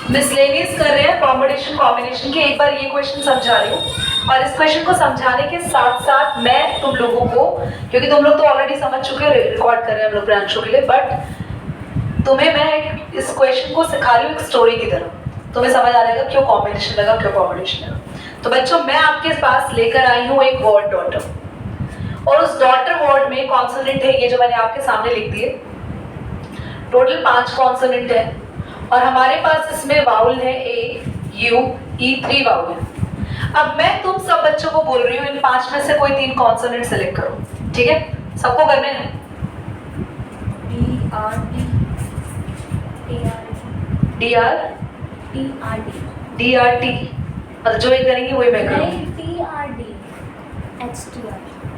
Miscellaneous कर रहे हैं कॉम्बिनेशन कॉम्बिनेशन के। एक बार ये क्वेश्चन समझा रही हूँ और इस क्वेश्चन को समझाने के साथ साथ मैं तुम लोगों को, क्योंकि तुम लोग तो ऑलरेडी समझ चुके हो, रिकॉर्ड कर रहे हैं हम लोग ब्रांचों के लिए, बट तुम्हें मैं इस क्वेश्चन को सिखा रही हूँ एक स्टोरी की तरह। तुम्हें समझ आ जाएगा क्यों कॉम्बिनेशन लगा, क्यों कॉम्बिनेशन लगा। तो बच्चों, मैं आपके पास लेकर आई हूँ एक वर्ड डॉटर, और उस डॉटर वर्ड में कॉन्सोनेंट है ये जो मैंने आपके सामने लिख दिए। टोटल 5 कॉन्सोनेंट है और हमारे पास इसमें वाउल है ए, यू, ई, 3 वाउल है। अब मैं तुम सब बच्चों को बोल रही हूँ इन 5 में से कोई 3 कॉन्सोनेंट सेलेक्ट करो, ठीक है? सबको करने हैं। DRT, मतलब जो ये करेंगे वही मैं करूँगी।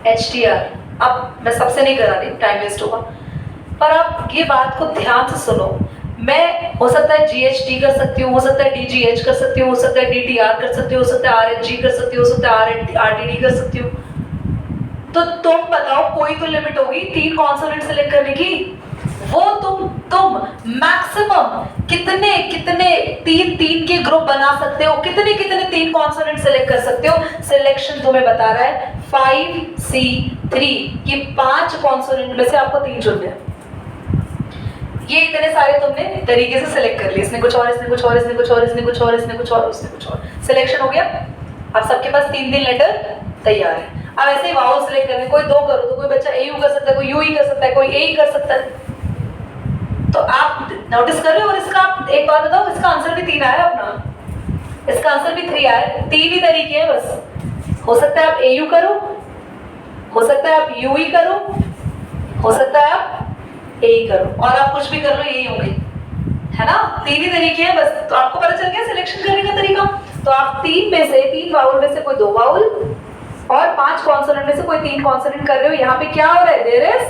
HTR। अब मैं सबसे नहीं करा रही, टाइम वेस्ट होगा, पर आप ये बात को ध्यान से सुनो। मैं हो सकता है GHT कर सकती हूँ, हो सकता है DGH कर सकती हूँ, हो सकता है DTR कर सकती हूँ, हो सकता है RHG कर सकती हूँ, हो सकता है RTD कर सकती हूँ। तो तुम बताओ, कोई तो लिमिट होगी 3 कॉन्सोनेंट सेलेक्ट करने की। वो तुम मैक्सिमम कितने 3 के ग्रुप बना सकते हो, कितने 3 कॉन्सोनेंट सेलेक्ट कर सकते हो। सिलेक्शन तुम्हें बता रहा है 5C3 कि 5 कॉन्सोनेंट में से आपको 3 चुनने हैं। ये इतने सारे तुमने तरीके से सिलेक्ट कर लिए, इसने कुछ और, इसने कुछ और, इसने कुछ और, इसने कुछ और, इसने कुछ और, उसने कुछ और। सिलेक्शन हो गया। अब सबके पास 3 लेटर तैयार है। अब ऐसे ही वावल सिलेक्ट करने, कोई 2 करो तो कोई बच्चा AU कर सकता है, कोई UI कर सकता है, कोई AE कर सकता है। तो आप नोटिस कर रहे हो। और इसका एक बात बताओ, इसका आंसर भी 3 आया अपना, इसका आंसर भी 3 आया। 3 ही तरीके हैं बस। हो सकता है आप AU करो, हो सकता है आप UI करो, हो सकता है आप AE करो, और आप कुछ भी कर लो यही होंगे, है ना? 3 ही तरीके हैं बस। तो आपको पता चल गया सिलेक्शन करने का तरीका। तो आप 3 वाउल में से कोई 2 वाउल और 5 कॉन्सोनेंट में से कोई 3 कॉन्सोनेंट कर रहे हो। यहाँ पे क्या हो रहा है? There is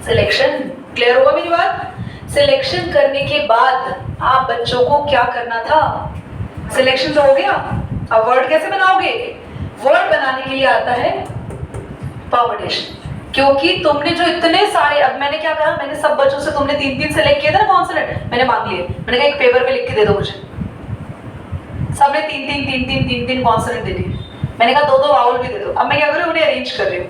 selection. क्लियर होगा मेरी बात? सिलेक्शन करने के बाद आप बच्चों को क्या करना था? सिलेक्शन तो हो गया। अब वर्ड कैसे बनाओगे? वर्ड बनाने के लिए आता है परमुटेशन। क्योंकि तुमने जो इतने सारे, अब मैंने क्या कहा, मैंने सब बच्चों से तुमने 3 सेलेक्ट किए थे ना कॉन्सोनेंट, मैंने मांग लिए। मैंने कहा एक पेपर पे लिख के दे दो मुझे। सबने 3 कॉन्सोनेंट दे दिए। मैंने कहा 2 वाउल भी दे दो। अब मैं क्या कर रही हूँ, उन्हें अरेंज कर रही हूँ,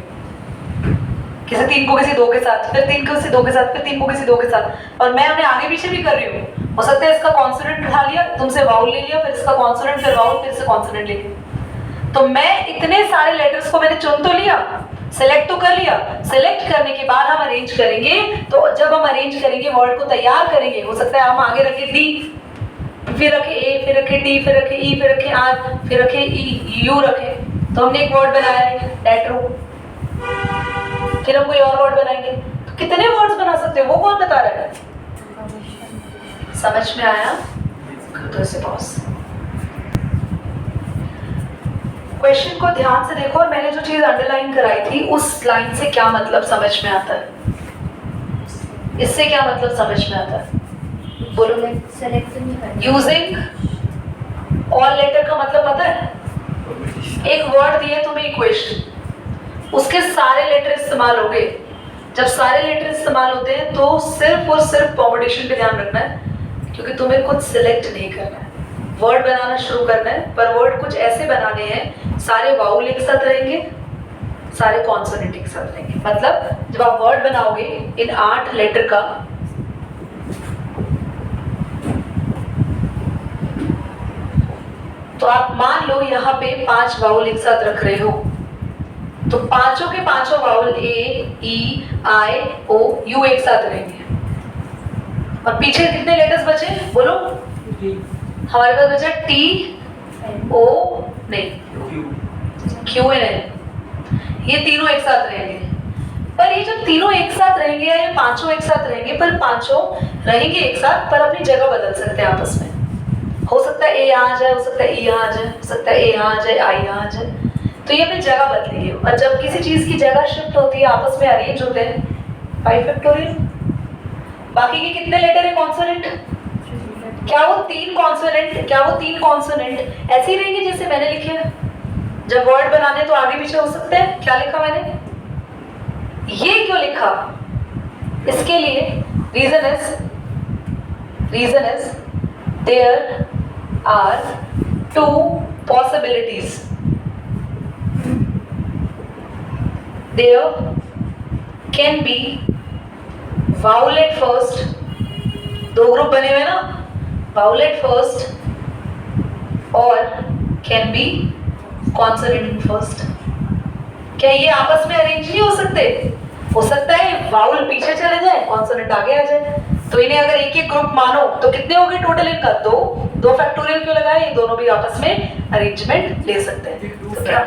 किसी 3 को किसी 2 के साथ, फिर 3 को किसी 2 के साथ, फिर 3 को किसी 2 के साथ, और मैं उन्हें आगे पीछे भी कर रही हूँ। हो सकता है इसका कॉन्सोनेंट उठा लिया, तुमसे वाउल ले लिया, फिर इसका कॉन्सोनेंट, फिर वाउल, फिर से कॉन्सोनेंट ले लिया। तो मैं इतने सारे लेटर्स को मैंने चुन तो लिया, सेलेक्ट तो कर लिया। सेलेक्ट करने के बाद हम अरेंज करेंगे। तो जब हम अरेंज करेंगे, वर्ड को तैयार करेंगे, हो सकता है हम आगे रखें D, फिर रखे A, फिर रखे D, फिर रखे E, फिर रखे R, फिर रखे E, U रखे। तो हमने एक वर्ड बनाया है डेट्रो। फिर हम कोई और वर्ड बनाएंगे। तो कितने वर्ड्स बना सकते हो वो कौन बता रहा है? समझ में आया? तो से पॉज। क्वेश्चन को ध्यान से देखो, और मैंने जो चीज अंडरलाइन कराई थी उस लाइन से क्या मतलब समझ में आता है, इससे क्या मतलब समझ में आता है? बोलो। यूजिंग ऑल लेटर का मतलब पता है? एक वर्ड दिए तुम्हें इक्वेशन, उसके सारे लेटर इस्तेमाल हो गए। जब सारे लेटर इस्तेमाल होते हैं तो सिर्फ और सिर्फ परमुटेशन पे ध्यान रखना है, क्योंकि तुम्हें कुछ सिलेक्ट नहीं करना है, वर्ड बनाना शुरू करना है। पर वर्ड कुछ ऐसे बनाने हैं, सारे वाउल एक साथ रहेंगे, सारे कॉन्सोनेंट एक साथ रहेंगे। मतलब जब आप वर्ड बनाओगे इन 8 लेटर का, तो आप मान लो यहाँ पे 5 वाउल एक साथ रख रहे हो, तो पांचों के पांचों vowel A, E, I, O, U एक साथ रहेंगे। और पीछे कितने लेटर्स बचे बोलो? हमारे पास बचा T, O, नहीं Q है, ये तीनों एक साथ रहेंगे। पर ये जो तीनों एक साथ रहेंगे या ये पांचों एक साथ रहेंगे, पर पांचों रहेंगे एक साथ, पर अपनी जगह बदल सकते हैं आपस में। हो सकता है A यहाँ आ जाए, हो सकता है E यहाँ आ जाए, हो सकता है A यहाँ आ जाए, I यहाँ आ जाए। तो ये अपनी जगह बदलेंगे। और जब किसी चीज की जगह शिफ्ट होती है, आपस में अरेंज होते हैं, 5 फैक्टोरियल। बाकी के कितने लेटर है कॉन्सोनेंट? क्या वो 3 कॉन्सोनेंट ऐसे ही रहेंगे जैसे मैंने लिखे हैं? जब वर्ड बनाने तो आगे पीछे हो सकते हैं। क्या लिखा मैंने? ये क्यों लिखा? इसके लिए reason is there are two possibilities. There can be vowel at first, दो ग्रुप बने हुए ना, vowel at first और can be consonant first. क्या ये आपस में अरेंज नहीं हो सकते? हो सकता है वाउल पीछे चले जाए, कॉन्सोनेंट आगे आ जाए। तो इन्हें अगर एक एक ग्रुप मानो तो कितने हो गए टोटल इनका? दो फैक्टोरियल क्यों लगाए? ये दोनों भी आपस में अरेंजमेंट ले सकते हैं। तो क्या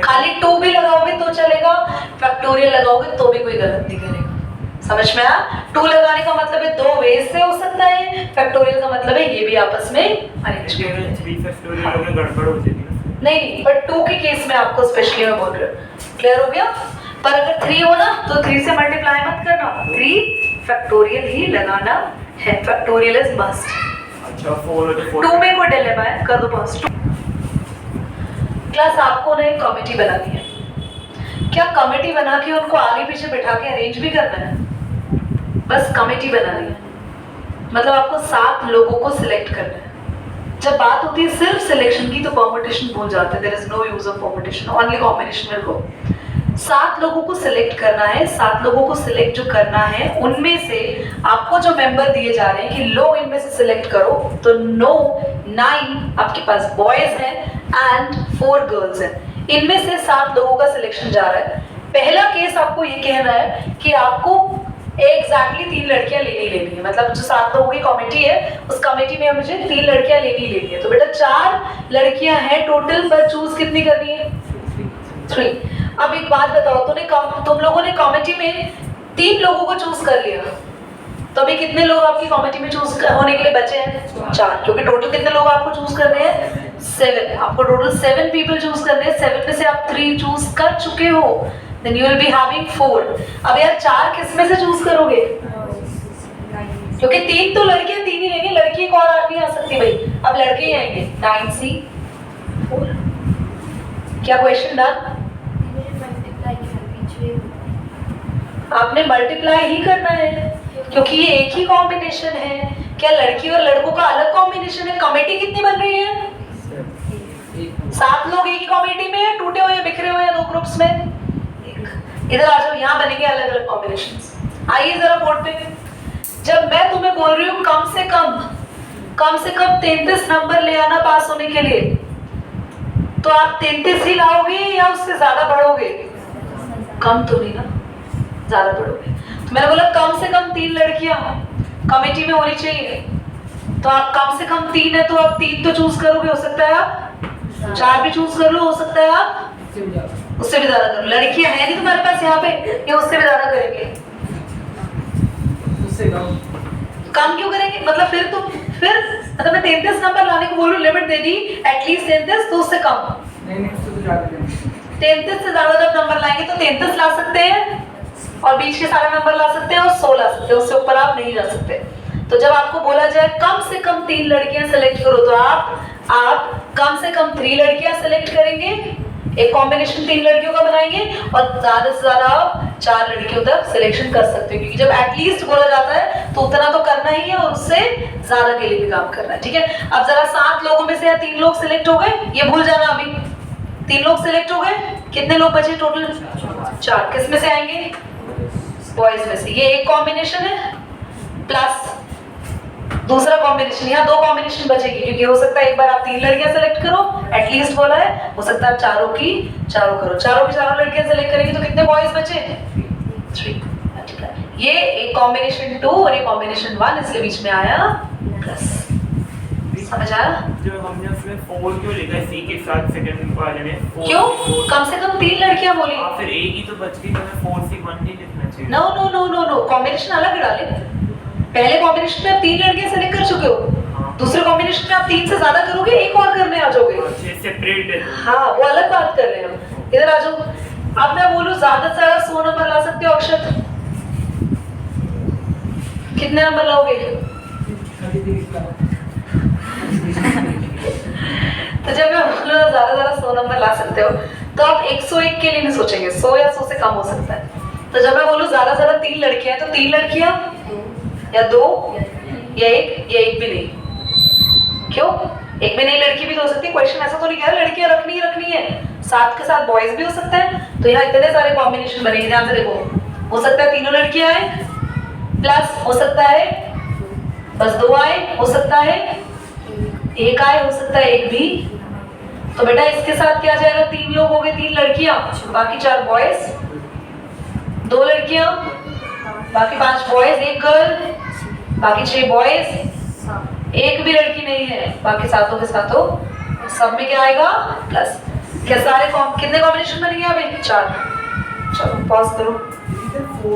खाली 2 भी लगाओगे तो चलेगा, फैक्टोरियल लगाओगे तो भी कोई गलत नहीं करेगा। समझ में आया? 2 लगाने का मतलब है 2 वेज से हो सकता है, फैक्टोरियल का मतलब है ये भी आपस में अरेंजमेंट। 3 फैक्टोरियल में गड़बड़ हो जाएगी। नहीं, पर 2 के केस में आपको स्पेशली मैं बोल रही हूँ। क्लियर हो गया? पर अगर 3 हो ना तो 3 से मल्टीप्लाई मत करना, 3 फैक्टोरियल ही लगाना है। Factorial is must. अच्छा 4 तो 4 2 में कोई डिलेमा है, कर दो बस। क्लास आपको ना एक कमेटी बनानी है। क्या कमेटी बना के उनको आगे पीछे बिठा के अरेंज भी करना है? बस कमेटी बनानी है, मतलब आपको 7 लोगों को सिलेक्ट करना है। जब बात होती है सिर्फ सिलेक्शन की तो परमुटेशन भूल जाते हैं। There is no use of permutation, only combination will go. 7 लोगों को सिलेक्ट करना है। 7 लोगों को सिलेक्ट जो करना है उनमें से आपको जो मेंबर दिए जा रहे हैं कि लो इनमें से सिलेक्ट करो, तो 9 आपके पास बॉयज हैं एंड 4 गर्ल्स हैं। इनमें से 7 लोगों का सिलेक्शन जा रहा है। पहला केस आपको ये कहना है कि आपको एग्जैक्टली 3 लड़कियां लेनी है, मतलब जो 7 लोगों की कमेटी है उस कमेटी में मुझे 3 लड़कियां लेनी है। तो बेटा 4 लड़कियां हैं टोटल, पर चूज कितनी करनी है? 3। अब एक बात बताओ, तुम लोगों ने कमेटी में 3 लोगों को चूज कर लिया, तो अभी कितने लोग आपकी कमेटी में चूज होने के लिए बचे हैं? 4। क्योंकि टोटल कितने लोग आपको चूज करने हैं? 7। आपको टोटल 7 पीपल चूज करने हैं। 7 में से आप 3 चूज कर चुके हो, then you will be having 4। अब यार 4 किस में से चूज करोगे? क्योंकि 3 तो लड़कियां 3 ही लेंगे, लड़की एक और आदमी आ सकती भाई। अब लड़के ही आएंगे। 9C 4। क्या क्वेश्चन डन? आपने मल्टीप्लाई ही करना है क्योंकि ये एक ही कॉम्बिनेशन है। क्या लड़की और लड़कों का अलग कॉम्बिनेशन है? कमेटी कितनी बन रही है? 7 लोग एक ही कमेटी में है, टूटे हुए बिखरे हुए 2 ग्रुप्स में। इधर आ जाओ, यहाँ बनेंगे अलग अलग कॉम्बिनेशंस। आइए जरा बोर्ड पे। जब मैं तुम्हें बोल रही हूँ कम से कम 33 नंबर ले आना पास होने के लिए, तो आप 33 ही लाओगे या उससे ज्यादा बढ़ोगे? कम तो नहीं ना, ज्यादा बढ़ोगे। तो मैंने बोला कम से कम 3 लड़कियां कमेटी में होनी चाहिए, तो आप कम से कम 3 है तो आप 3 तो चूज करोगे। हो सकता है आप 4 भी चूज कर लो, हो सकता है आप उससे भी ज्यादा करो। लड़कियां है नहीं तुम्हारे पास यहाँ पे, ये उससे भी ज्यादा करेंगे। उससे कम क्यों करेंगे? मतलब मतलब मैं 33 नंबर लाने को बोलूं, लिमिट दे दी एटलीस्ट 33, तो उससे कम। 33 से ज्यादा जब नंबर लाएंगे तो 33 ला सकते हैं और बीच के सारे नंबर ला सकते हैं और 100 ला सकते हैं, उससे ऊपर आप नहीं जा सकते। तो जब आपको बोला जाए कम से कम 3 लड़कियां सिलेक्ट करो, तो आप कम से कम 3 लड़कियां सिलेक्ट करेंगे, एक कॉम्बिनेशन 3 लड़कियों का बनाएंगे और ज्यादा से ज्यादा आप 4 लड़कियों तक सिलेक्शन कर सकते हो, क्योंकि जब एटलीस्ट बोला जाता है तो उतना तो करना ही है और उससे ज्यादा के लिए भी काम करना है। ठीक है, अब जरा 7 लोगों में से 3 लोग सिलेक्ट हो गए, ये भूल जाना। अभी 3 लोग सिलेक्ट हो गए, कितने लोग बचे टोटल? 4। किस में से आएंगे? बॉयज में से। ये एक कॉम्बिनेशन है प्लस दूसरा कॉम्बिनेशन, यहाँ 2 कॉम्बिनेशन बचेगी, क्योंकि हो सकता है एक बार आप 3 लड़कियां सेलेक्ट करो, एटलीस्ट बोला है, हो सकता है आप चारों की चारों लड़कियां सेलेक्ट करेंगे, तो कितने बॉयज बचे? 3। ये एक कॉम्बिनेशन 2 और एक कॉम्बिनेशन 1, इसलिए बीच में आया प्लस। समझ आया? जो हमने उसमें 4 क्यों लिखा है सी के साथ सेकंड वाले में? क्यों? कम से कम 3 लड़कियां बोली। फिर एक ही तो बच गई, तो हमें 4 सी 1 नहीं लिखना चाहिए। नो, कॉम्बिनेशन अलग डाले। पहले कॉम्बिनेशन में आप 3 लड़कियां सेलेक्ट कर चुके हो, दूसरे कॉम्बिनेशन में आप 3 से ज्यादा करोगे, एक और करने आ जाओगे। सेपरेट। हाँ, वो अलग बात कर रहे हैं हम। इधर आ जाओ। अब मैं बोलूं ज्यादा से ज्यादा 100 नंबर ला सकते हो अक्षत, कितने नंबर लाओगे? तो जब मैं बोलूं ज्यादा 100 नंबर ला सकते हो, तो आप 101 के लिए नहीं सोचेंगे, 100 या 100 से कम हो सकता है। तो जब मैं बोलूं ज्यादा 3 लड़कियां, तो 3 लड़कियां या 2 या 1 भी नहीं, क्यों? एक में नहीं लड़की भी तो हो सकती है, क्वेश्चन ऐसा तो नहीं कह रहा लड़कियां रखनी ही रखनी है, साथ के साथ बॉयज भी हो सकता है। तो यहाँ इतने सारे कॉम्बिनेशन बनेंगे, ध्यान से देखो। हो सकता है तीनों लड़कियां आए, प्लस हो सकता है बस 2 आए, हो सकता है 1 आए, हो सकता है 1 भी। तो बेटा इसके साथ क्या जाएगा, 3 लोग हो गए, 3 लड़कियां, बाकी 4 बॉयज, 2 लड़कियां, बाकी 5 बॉयज, 1 गर्ल, बाकी 6 बॉयज, 1 भी लड़की नहीं है, बाकी सातों के सातों, सब में क्या आएगा प्लस। क्या सारे कितने कॉम्बिनेशन बनेंगे अभी? 4। चलो पॉज करो।